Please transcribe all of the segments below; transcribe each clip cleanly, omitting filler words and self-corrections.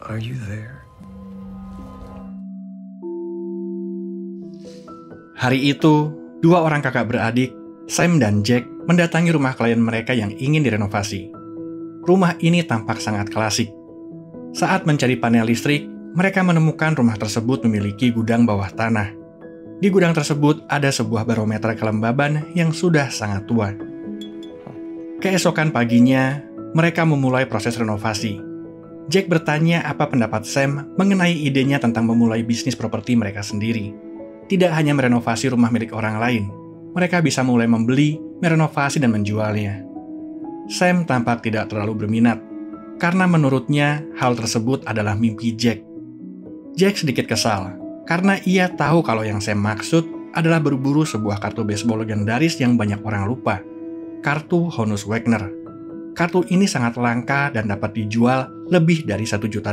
Are you there? Hari itu, dua orang kakak beradik, Sam dan Jack, mendatangi rumah klien mereka yang ingin direnovasi. Rumah ini tampak sangat klasik. Saat mencari panel listrik, mereka menemukan rumah tersebut memiliki gudang bawah tanah. Di gudang tersebut ada sebuah barometer kelembaban yang sudah sangat tua. Keesokan paginya, mereka memulai proses renovasi. Jack bertanya apa pendapat Sam mengenai idenya tentang memulai bisnis properti mereka sendiri. Tidak hanya merenovasi rumah milik orang lain, mereka bisa mulai membeli, merenovasi, dan menjualnya. Sam tampak tidak terlalu berminat, karena menurutnya hal tersebut adalah mimpi Jack. Jack sedikit kesal, karena ia tahu kalau yang Sam maksud adalah berburu sebuah kartu baseball legendaris yang banyak orang lupa, kartu Honus Wagner. Kartu ini sangat langka dan dapat dijual lebih dari $1 juta.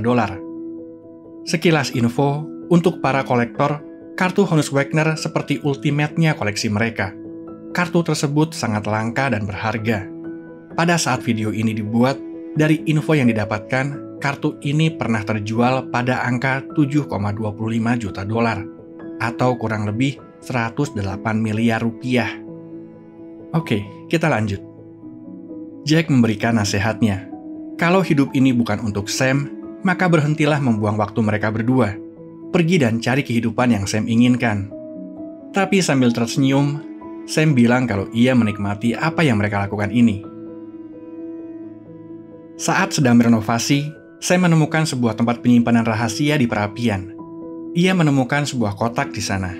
Sekilas info, untuk para kolektor, kartu Honus Wagner seperti ultimate-nya koleksi mereka. Kartu tersebut sangat langka dan berharga. Pada saat video ini dibuat, dari info yang didapatkan, kartu ini pernah terjual pada angka $7,25 juta, atau kurang lebih 108 miliar rupiah. Oke, kita lanjut. Jack memberikan nasihatnya. Kalau hidup ini bukan untuk Sam, maka berhentilah membuang waktu mereka berdua. Pergi dan cari kehidupan yang Sam inginkan. Tapi sambil tersenyum, Sam bilang kalau ia menikmati apa yang mereka lakukan ini. Saat sedang merenovasi, Sam menemukan sebuah tempat penyimpanan rahasia di perapian. Ia menemukan sebuah kotak di sana.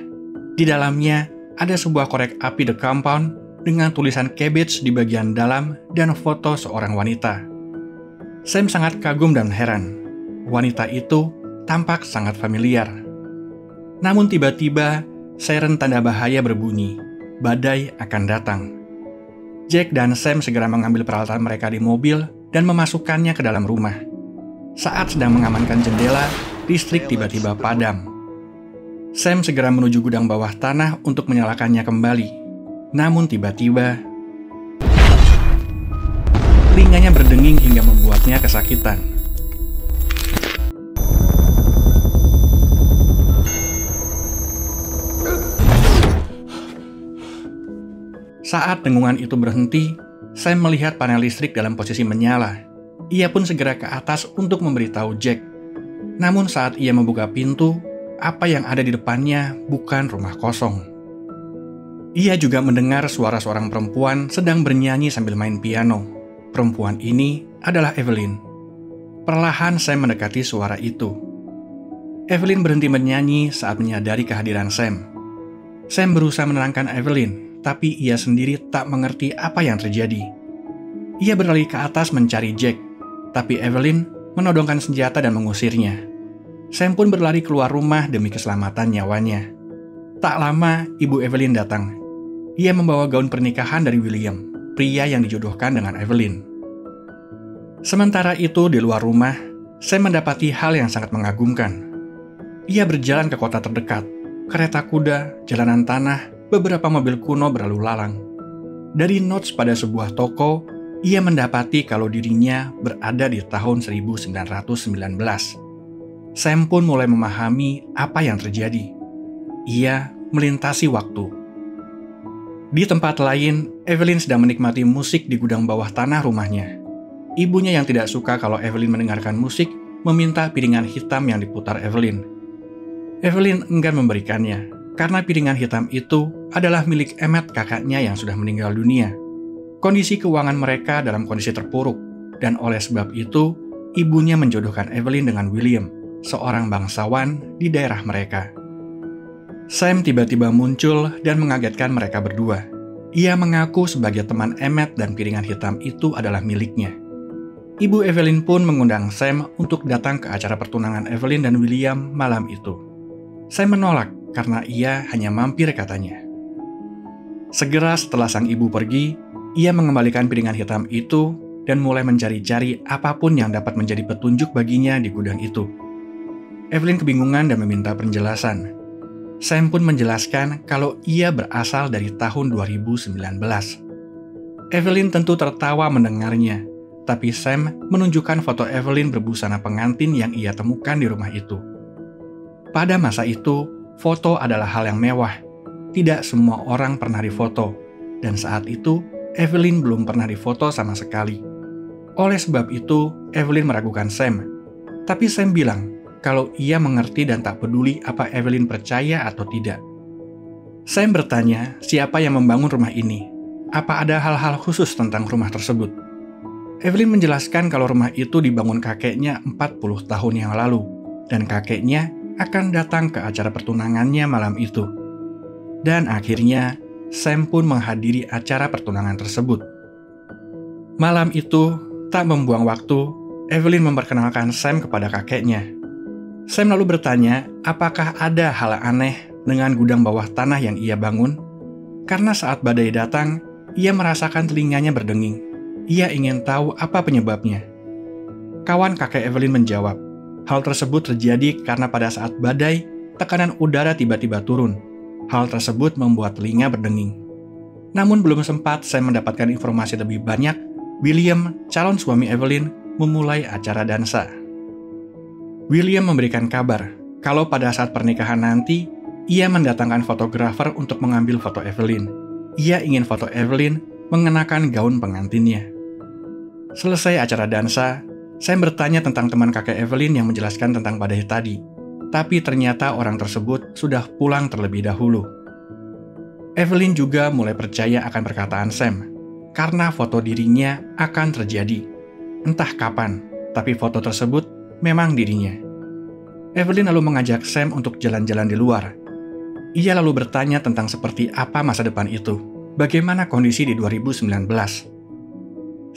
Di dalamnya ada sebuah korek api The Compound dengan tulisan cabbage di bagian dalam dan foto seorang wanita. Sam sangat kagum dan heran. Wanita itu tampak sangat familiar. Namun tiba-tiba, siren tanda bahaya berbunyi. Badai akan datang. Jack dan Sam segera mengambil peralatan mereka di mobil dan memasukkannya ke dalam rumah. Saat sedang mengamankan jendela, listrik tiba-tiba padam. Sam segera menuju gudang bawah tanah untuk menyalakannya kembali. Namun tiba-tiba, telinganya berdenging hingga membuatnya kesakitan. Saat dengungan itu berhenti, Sam melihat panel listrik dalam posisi menyala. Ia pun segera ke atas untuk memberitahu Jack. Namun saat ia membuka pintu, apa yang ada di depannya bukan rumah kosong. Ia juga mendengar suara seorang perempuan sedang bernyanyi sambil main piano. Perempuan ini adalah Evelyn. Perlahan Sam mendekati suara itu. Evelyn berhenti menyanyi saat menyadari kehadiran Sam. Sam berusaha menenangkan Evelyn, tapi ia sendiri tak mengerti apa yang terjadi. Ia berlari ke atas mencari Jack, tapi Evelyn menodongkan senjata dan mengusirnya. Sam pun berlari keluar rumah demi keselamatan nyawanya. Tak lama, ibu Evelyn datang. Ia membawa gaun pernikahan dari William, pria yang dijodohkan dengan Evelyn. Sementara itu, di luar rumah, Sam mendapati hal yang sangat mengagumkan. Ia berjalan ke kota terdekat. Kereta kuda, jalanan tanah, beberapa mobil kuno berlalu lalang. Dari notes pada sebuah toko, ia mendapati kalau dirinya berada di tahun 1919. Sam pun mulai memahami apa yang terjadi. Ia melintasi waktu. Di tempat lain, Evelyn sedang menikmati musik di gudang bawah tanah rumahnya. Ibunya yang tidak suka kalau Evelyn mendengarkan musik, meminta piringan hitam yang diputar Evelyn. Evelyn enggan memberikannya, karena piringan hitam itu adalah milik Emmett, kakaknya yang sudah meninggal dunia. Kondisi keuangan mereka dalam kondisi terpuruk, dan oleh sebab itu, ibunya menjodohkan Evelyn dengan William, seorang bangsawan di daerah mereka. Sam tiba-tiba muncul dan mengagetkan mereka berdua. Ia mengaku sebagai teman Emmett dan piringan hitam itu adalah miliknya. Ibu Evelyn pun mengundang Sam untuk datang ke acara pertunangan Evelyn dan William malam itu. Sam menolak karena ia hanya mampir, katanya. Segera setelah sang ibu pergi, ia mengembalikan piringan hitam itu dan mulai mencari-cari apapun yang dapat menjadi petunjuk baginya di gudang itu. Evelyn kebingungan dan meminta penjelasan. Sam pun menjelaskan kalau ia berasal dari tahun 2019. Evelyn tentu tertawa mendengarnya, tapi Sam menunjukkan foto Evelyn berbusana pengantin yang ia temukan di rumah itu. Pada masa itu, foto adalah hal yang mewah. Tidak semua orang pernah difoto, dan saat itu Evelyn belum pernah difoto sama sekali. Oleh sebab itu, Evelyn meragukan Sam. Tapi Sam bilang kalau ia mengerti dan tak peduli apa Evelyn percaya atau tidak. Sam bertanya siapa yang membangun rumah ini. Apa ada hal-hal khusus tentang rumah tersebut? Evelyn menjelaskan kalau rumah itu dibangun kakeknya 40 tahun yang lalu, dan kakeknya akan datang ke acara pertunangannya malam itu. Dan akhirnya, Sam pun menghadiri acara pertunangan tersebut. Malam itu, tak membuang waktu, Evelyn memperkenalkan Sam kepada kakeknya. Sam lalu bertanya apakah ada hal aneh dengan gudang bawah tanah yang ia bangun. Karena saat badai datang, ia merasakan telinganya berdenging. Ia ingin tahu apa penyebabnya. Kawan kakek Evelyn menjawab, hal tersebut terjadi karena pada saat badai, tekanan udara tiba-tiba turun. Hal tersebut membuat telinga berdenging. Namun belum sempat Sam mendapatkan informasi lebih banyak, William, calon suami Evelyn, memulai acara dansa. William memberikan kabar kalau pada saat pernikahan nanti, ia mendatangkan fotografer untuk mengambil foto Evelyn. Ia ingin foto Evelyn mengenakan gaun pengantinnya. Selesai acara dansa, Sam bertanya tentang teman kakek Evelyn yang menjelaskan tentang badai tadi. Tapi ternyata orang tersebut sudah pulang terlebih dahulu. Evelyn juga mulai percaya akan perkataan Sam, karena foto dirinya akan terjadi. Entah kapan, tapi foto tersebut memang dirinya. Evelyn lalu mengajak Sam untuk jalan-jalan di luar. Ia lalu bertanya tentang seperti apa masa depan itu, bagaimana kondisi di 2019.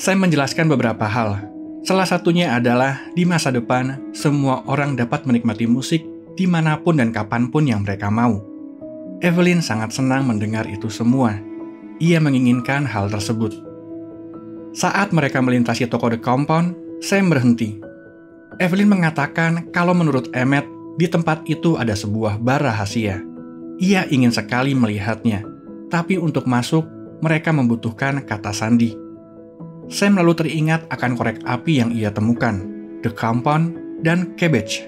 Sam menjelaskan beberapa hal. Salah satunya adalah di masa depan, semua orang dapat menikmati musik dimanapun dan kapanpun yang mereka mau. Evelyn sangat senang mendengar itu semua. Ia menginginkan hal tersebut. Saat mereka melintasi toko The Compound, Sam berhenti. Evelyn mengatakan kalau menurut Emmett, di tempat itu ada sebuah bar rahasia. Ia ingin sekali melihatnya, tapi untuk masuk, mereka membutuhkan kata sandi. Sam lalu teringat akan korek api yang ia temukan, The Compound, dan Cabbage.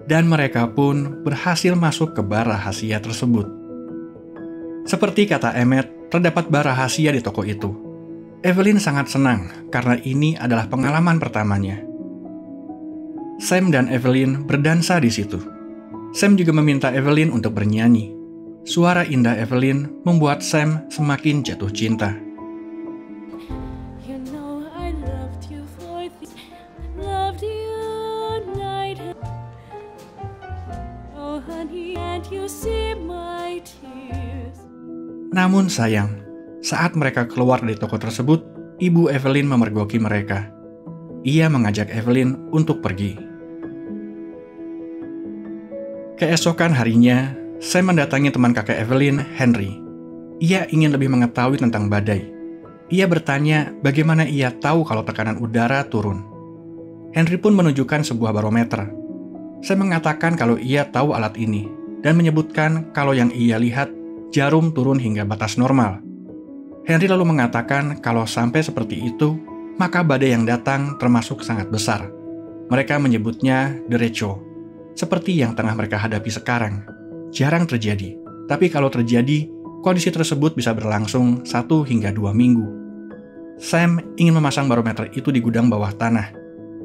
Dan mereka pun berhasil masuk ke bar rahasia tersebut. Seperti kata Emmett, terdapat bar rahasia di toko itu. Evelyn sangat senang karena ini adalah pengalaman pertamanya. Sam dan Evelyn berdansa di situ. Sam juga meminta Evelyn untuk bernyanyi. Suara indah Evelyn membuat Sam semakin jatuh cinta. Namun sayang, saat mereka keluar dari toko tersebut, ibu Evelyn memergoki mereka. Ia mengajak Evelyn untuk pergi. Keesokan harinya, Sam mendatangi teman kakek Evelyn, Henry. Ia ingin lebih mengetahui tentang badai. Ia bertanya bagaimana ia tahu kalau tekanan udara turun. Henry pun menunjukkan sebuah barometer. Sam mengatakan kalau ia tahu alat ini, dan menyebutkan kalau yang ia lihat, jarum turun hingga batas normal. Henry lalu mengatakan kalau sampai seperti itu, maka badai yang datang termasuk sangat besar. Mereka menyebutnya derecho. Seperti yang tengah mereka hadapi sekarang. Jarang terjadi, tapi kalau terjadi, kondisi tersebut bisa berlangsung 1 hingga 2 minggu. Sam ingin memasang barometer itu di gudang bawah tanah.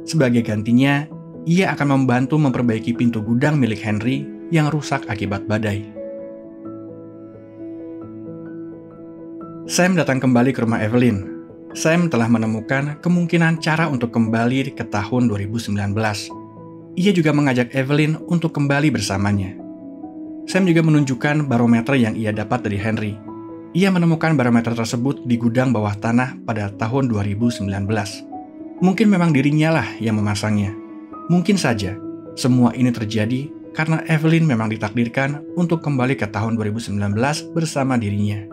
Sebagai gantinya, ia akan membantu memperbaiki pintu gudang milik Henry yang rusak akibat badai. Sam datang kembali ke rumah Evelyn. Sam telah menemukan kemungkinan cara untuk kembali ke tahun 2019. Ia juga mengajak Evelyn untuk kembali bersamanya. Sam juga menunjukkan barometer yang ia dapat dari Henry. Ia menemukan barometer tersebut di gudang bawah tanah pada tahun 2019. Mungkin memang dirinya lah yang memasangnya. Mungkin saja, semua ini terjadi karena Evelyn memang ditakdirkan untuk kembali ke tahun 2019 bersama dirinya.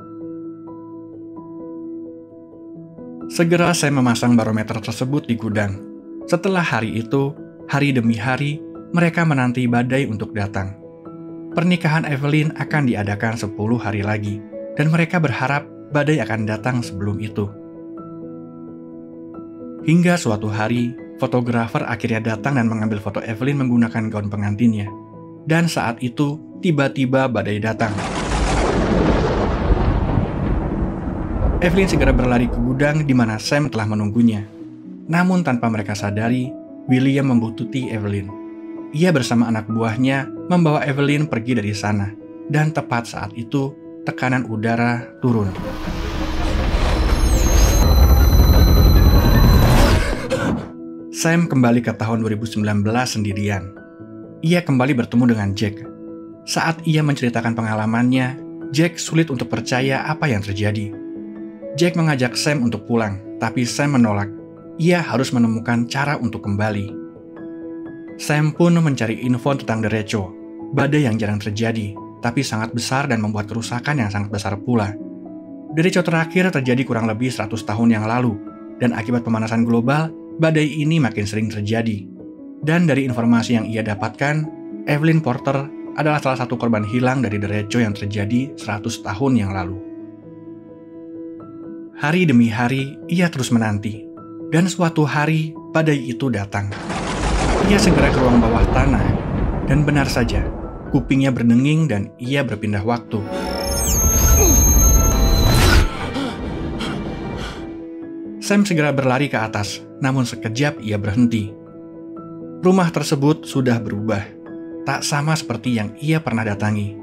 Segera Sam memasang barometer tersebut di gudang. Setelah hari itu, hari demi hari, mereka menanti badai untuk datang. Pernikahan Evelyn akan diadakan 10 hari lagi, dan mereka berharap badai akan datang sebelum itu. Hingga suatu hari, fotografer akhirnya datang dan mengambil foto Evelyn menggunakan gaun pengantinnya. Dan saat itu, tiba-tiba badai datang. Evelyn segera berlari ke gudang di mana Sam telah menunggunya. Namun tanpa mereka sadari, William membuntuti Evelyn. Ia bersama anak buahnya membawa Evelyn pergi dari sana. Dan tepat saat itu, tekanan udara turun. Sam kembali ke tahun 2019 sendirian. Ia kembali bertemu dengan Jack. Saat ia menceritakan pengalamannya, Jack sulit untuk percaya apa yang terjadi. Jack mengajak Sam untuk pulang, tapi Sam menolak. Ia harus menemukan cara untuk kembali. Sam pun mencari info tentang derecho, badai yang jarang terjadi, tapi sangat besar dan membuat kerusakan yang sangat besar pula. Derecho terakhir terjadi kurang lebih 100 tahun yang lalu, dan akibat pemanasan global, badai ini makin sering terjadi. Dan dari informasi yang ia dapatkan, Evelyn Porter adalah salah satu korban hilang dari derecho yang terjadi 100 tahun yang lalu. Hari demi hari, ia terus menanti. Dan suatu hari, badai itu datang. Ia segera ke ruang bawah tanah. Dan benar saja, kupingnya berdenging dan ia berpindah waktu. Sam segera berlari ke atas, namun sekejap ia berhenti. Rumah tersebut sudah berubah, tak sama seperti yang ia pernah datangi.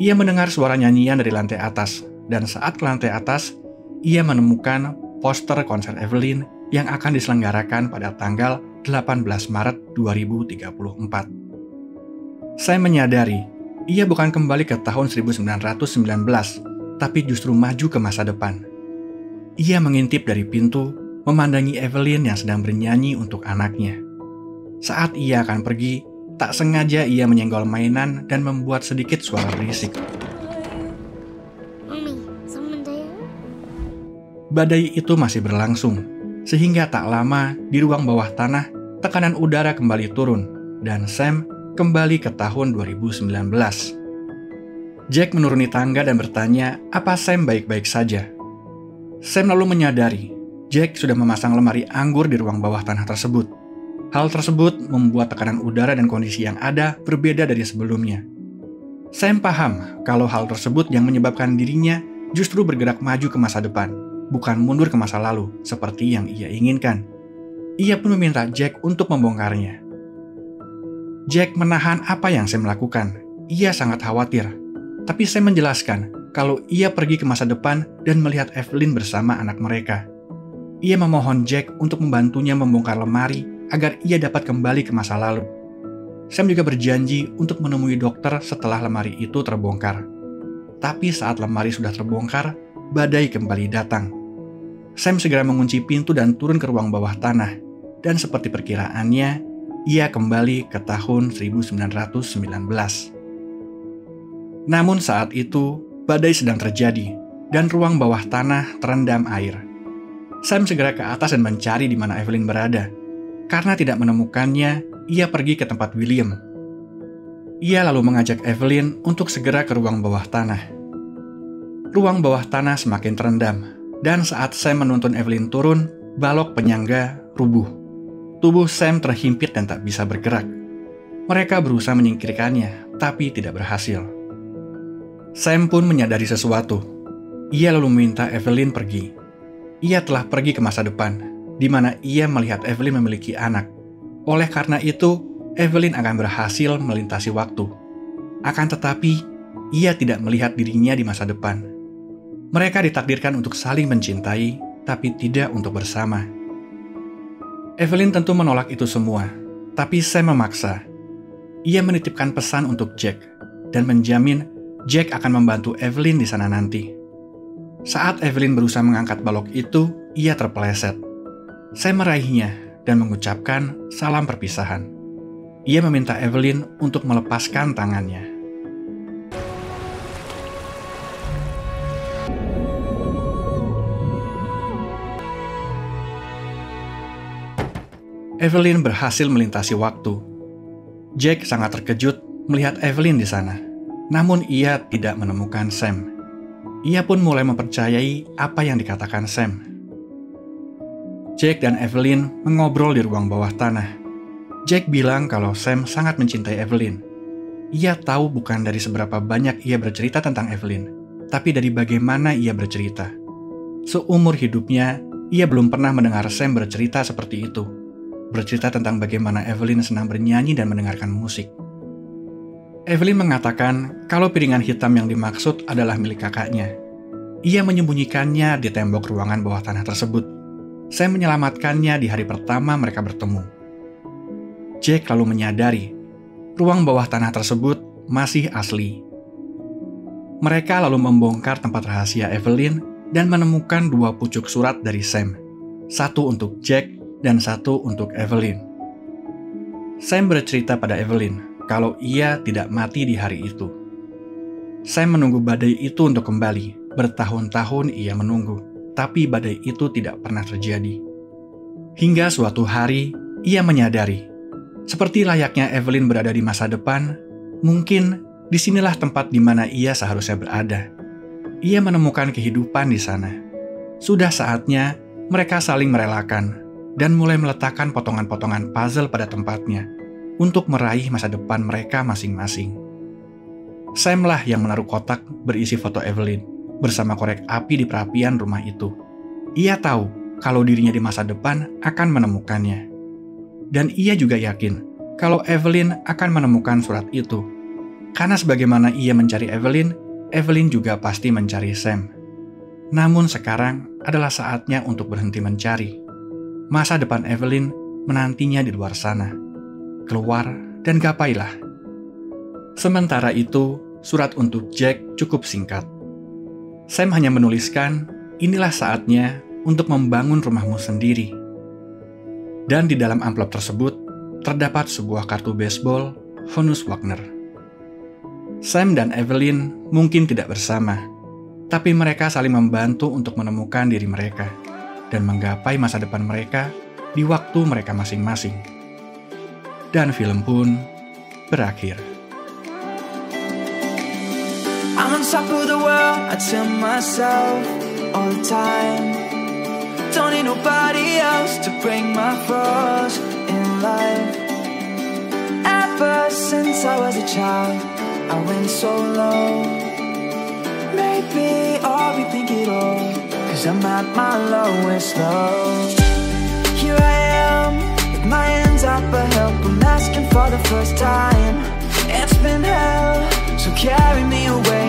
Ia mendengar suara nyanyian dari lantai atas, dan saat ke lantai atas, ia menemukan poster konser Evelyn yang akan diselenggarakan pada tanggal 18 Maret 2034. Saya menyadari, ia bukan kembali ke tahun 1919, tapi justru maju ke masa depan. Ia mengintip dari pintu, memandangi Evelyn yang sedang bernyanyi untuk anaknya. Saat ia akan pergi, tak sengaja ia menyenggol mainan dan membuat sedikit suara berisik. Badai itu masih berlangsung, sehingga tak lama di ruang bawah tanah, tekanan udara kembali turun, dan Sam kembali ke tahun 2019. Jack menuruni tangga dan bertanya apa Sam baik-baik saja. Sam lalu menyadari, Jack sudah memasang lemari anggur di ruang bawah tanah tersebut. Hal tersebut membuat tekanan udara dan kondisi yang ada berbeda dari sebelumnya. Sam paham kalau hal tersebut yang menyebabkan dirinya justru bergerak maju ke masa depan, bukan mundur ke masa lalu, seperti yang ia inginkan. Ia pun meminta Jack untuk membongkarnya. Jack menahan apa yang Sam lakukan. Ia sangat khawatir. Tapi Sam menjelaskan kalau ia pergi ke masa depan dan melihat Evelyn bersama anak mereka. Ia memohon Jack untuk membantunya membongkar lemari agar ia dapat kembali ke masa lalu. Sam juga berjanji untuk menemui dokter setelah lemari itu terbongkar. Tapi saat lemari sudah terbongkar, badai kembali datang. Sam segera mengunci pintu dan turun ke ruang bawah tanah. Dan seperti perkiraannya, ia kembali ke tahun 1919. Namun saat itu, badai sedang terjadi, dan ruang bawah tanah terendam air. Sam segera ke atas dan mencari di mana Evelyn berada. Karena tidak menemukannya, ia pergi ke tempat William. Ia lalu mengajak Evelyn untuk segera ke ruang bawah tanah. Ruang bawah tanah semakin terendam, dan saat Sam menuntun Evelyn turun, balok penyangga rubuh. Tubuh Sam terhimpit dan tak bisa bergerak. Mereka berusaha menyingkirkannya, tapi tidak berhasil. Sam pun menyadari sesuatu. Ia lalu meminta Evelyn pergi. Ia telah pergi ke masa depan, di mana ia melihat Evelyn memiliki anak. Oleh karena itu, Evelyn akan berhasil melintasi waktu. Akan tetapi, ia tidak melihat dirinya di masa depan. Mereka ditakdirkan untuk saling mencintai, tapi tidak untuk bersama. Evelyn tentu menolak itu semua, tapi Sam memaksa. Ia menitipkan pesan untuk Jack, dan menjamin Jack akan membantu Evelyn di sana nanti. Saat Evelyn berusaha mengangkat balok itu, ia terpeleset. Sam meraihnya dan mengucapkan salam perpisahan. Ia meminta Evelyn untuk melepaskan tangannya. Evelyn berhasil melintasi waktu. Jack sangat terkejut melihat Evelyn di sana. Namun ia tidak menemukan Sam. Ia pun mulai mempercayai apa yang dikatakan Sam. Jack dan Evelyn mengobrol di ruang bawah tanah. Jack bilang kalau Sam sangat mencintai Evelyn. Ia tahu bukan dari seberapa banyak ia bercerita tentang Evelyn, tapi dari bagaimana ia bercerita. Seumur hidupnya, ia belum pernah mendengar Sam bercerita seperti itu. Bercerita tentang bagaimana Evelyn senang bernyanyi dan mendengarkan musik. Evelyn mengatakan kalau piringan hitam yang dimaksud adalah milik kakaknya. Ia menyembunyikannya di tembok ruangan bawah tanah tersebut. Sam menyelamatkannya di hari pertama mereka bertemu. Jack lalu menyadari, ruang bawah tanah tersebut masih asli. Mereka lalu membongkar tempat rahasia Evelyn dan menemukan 2 pucuk surat dari Sam. 1 untuk Jack dan 1 untuk Evelyn. Sam bercerita pada Evelyn kalau ia tidak mati di hari itu. Sam menunggu badai itu untuk kembali. Bertahun-tahun ia menunggu, tapi badai itu tidak pernah terjadi. Hingga suatu hari, ia menyadari, seperti layaknya Evelyn berada di masa depan, mungkin disinilah tempat di mana ia seharusnya berada. Ia menemukan kehidupan di sana. Sudah saatnya mereka saling merelakan dan mulai meletakkan potongan-potongan puzzle pada tempatnya untuk meraih masa depan mereka masing-masing. Sam lah yang menaruh kotak berisi foto Evelyn bersama korek api di perapian rumah itu. Ia tahu kalau dirinya di masa depan akan menemukannya. Dan ia juga yakin kalau Evelyn akan menemukan surat itu. Karena sebagaimana ia mencari Evelyn, Evelyn juga pasti mencari Sam. Namun sekarang adalah saatnya untuk berhenti mencari. Masa depan Evelyn menantinya di luar sana. Keluar dan gapailah. Sementara itu, surat untuk Jack cukup singkat. Sam hanya menuliskan, inilah saatnya untuk membangun rumahmu sendiri. Dan di dalam amplop tersebut, terdapat sebuah kartu baseball Honus Wagner. Sam dan Evelyn mungkin tidak bersama, tapi mereka saling membantu untuk menemukan diri mereka dan menggapai masa depan mereka di waktu mereka masing-masing. Dan film pun berakhir. I'm on top of the world, I tell myself all the time. Don't need nobody else to break my flaws in life. Ever since I was a child, I went so low. Maybe I'll rethink it all, 'cause I'm at my lowest low. Here I am, with my hands up for help, I'm asking for the first time. It's been hell, so carry me away.